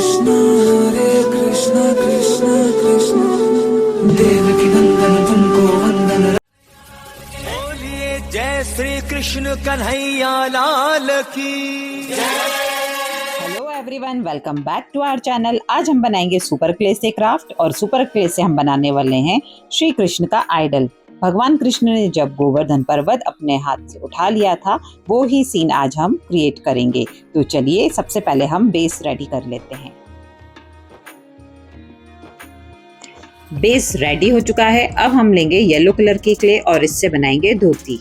कृष्ण कृष्ण कृष्ण देवकी नंदन तुमको वंदन। बोलिए जय श्री कृष्ण कन्हैया लाल की। Hello everyone, welcome back to our channel. आज हम बनाएंगे सुपर क्ले से क्राफ्ट, और सुपर क्ले से हम बनाने वाले हैं श्री कृष्ण का आइडल। भगवान कृष्ण ने जब गोवर्धन पर्वत अपने हाथ से उठा लिया था, वो ही सीन आज हम क्रिएट करेंगे। तो चलिए सबसे पहले हम बेस रेडी कर लेते हैं। बेस रेडी हो चुका है। अब हम लेंगे येलो कलर की क्ले और इससे बनाएंगे धोती।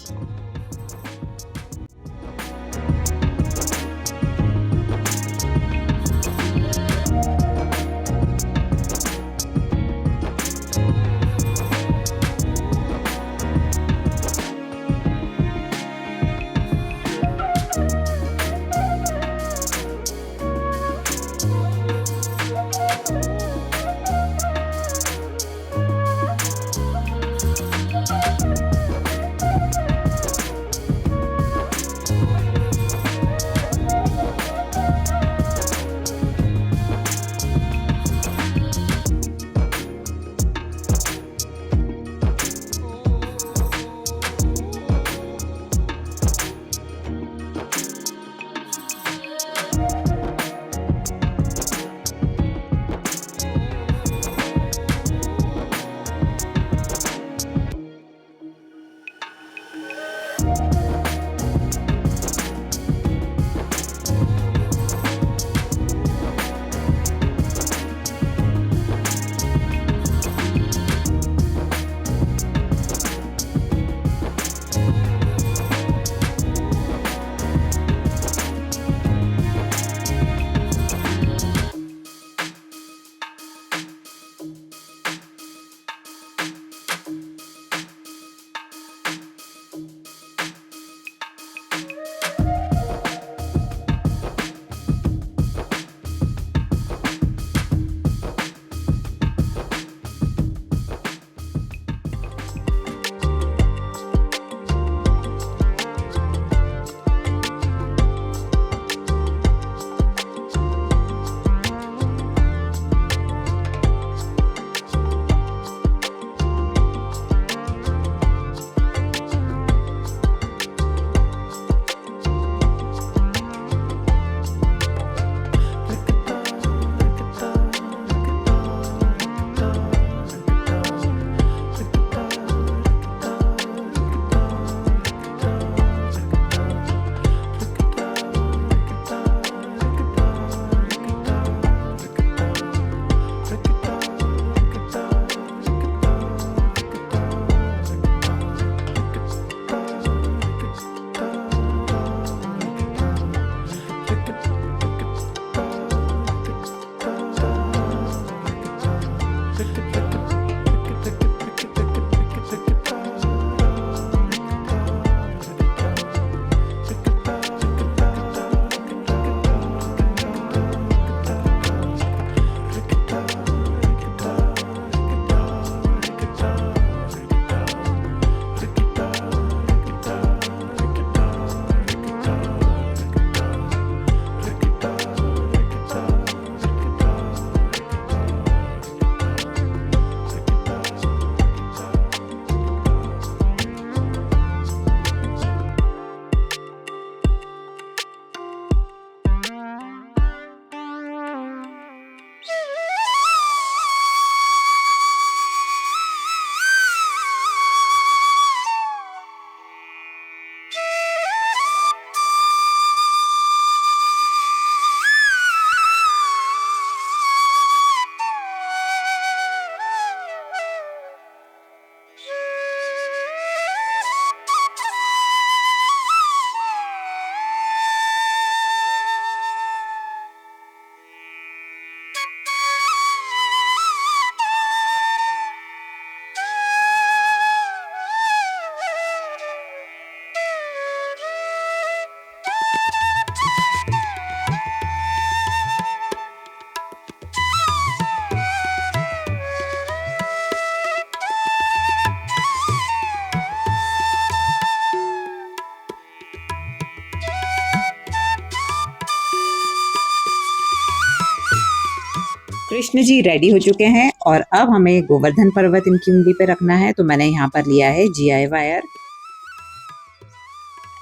कृष्ण जी रेडी हो चुके हैं और अब हमें गोवर्धन पर्वत इनकी उंगली पे रखना है। तो मैंने यहाँ पर लिया है GI वायर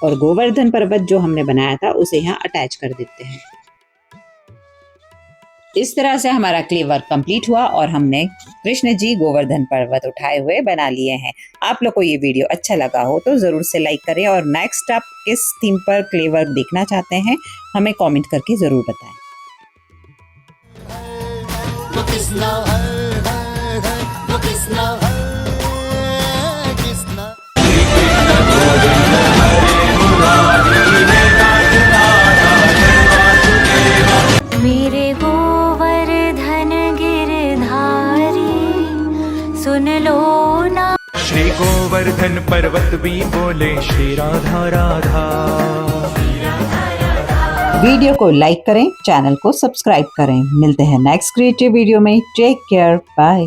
और गोवर्धन पर्वत जो हमने बनाया था उसे यहाँ अटैच कर देते हैं। इस तरह से हमारा क्ले वर्क कंप्लीट हुआ और हमने कृष्ण जी गोवर्धन पर्वत उठाए हुए बना लिए हैं। आप लोग को ये वीडियो अच्छा लगा हो तो जरूर से लाइक करें और नेक्स्ट आप किस थीम पर क्ले वर्क देखना चाहते हैं हमें कमेंट करके जरूर बताएं। मेरे गोवर्धन गिरधारी सुन लो ना। श्री गोवर्धन पर्वत भी बोले श्री राधा राधा। वीडियो को लाइक करें, चैनल को सब्सक्राइब करें। मिलते हैं नेक्स्ट क्रिएटिव वीडियो में। Take care, bye.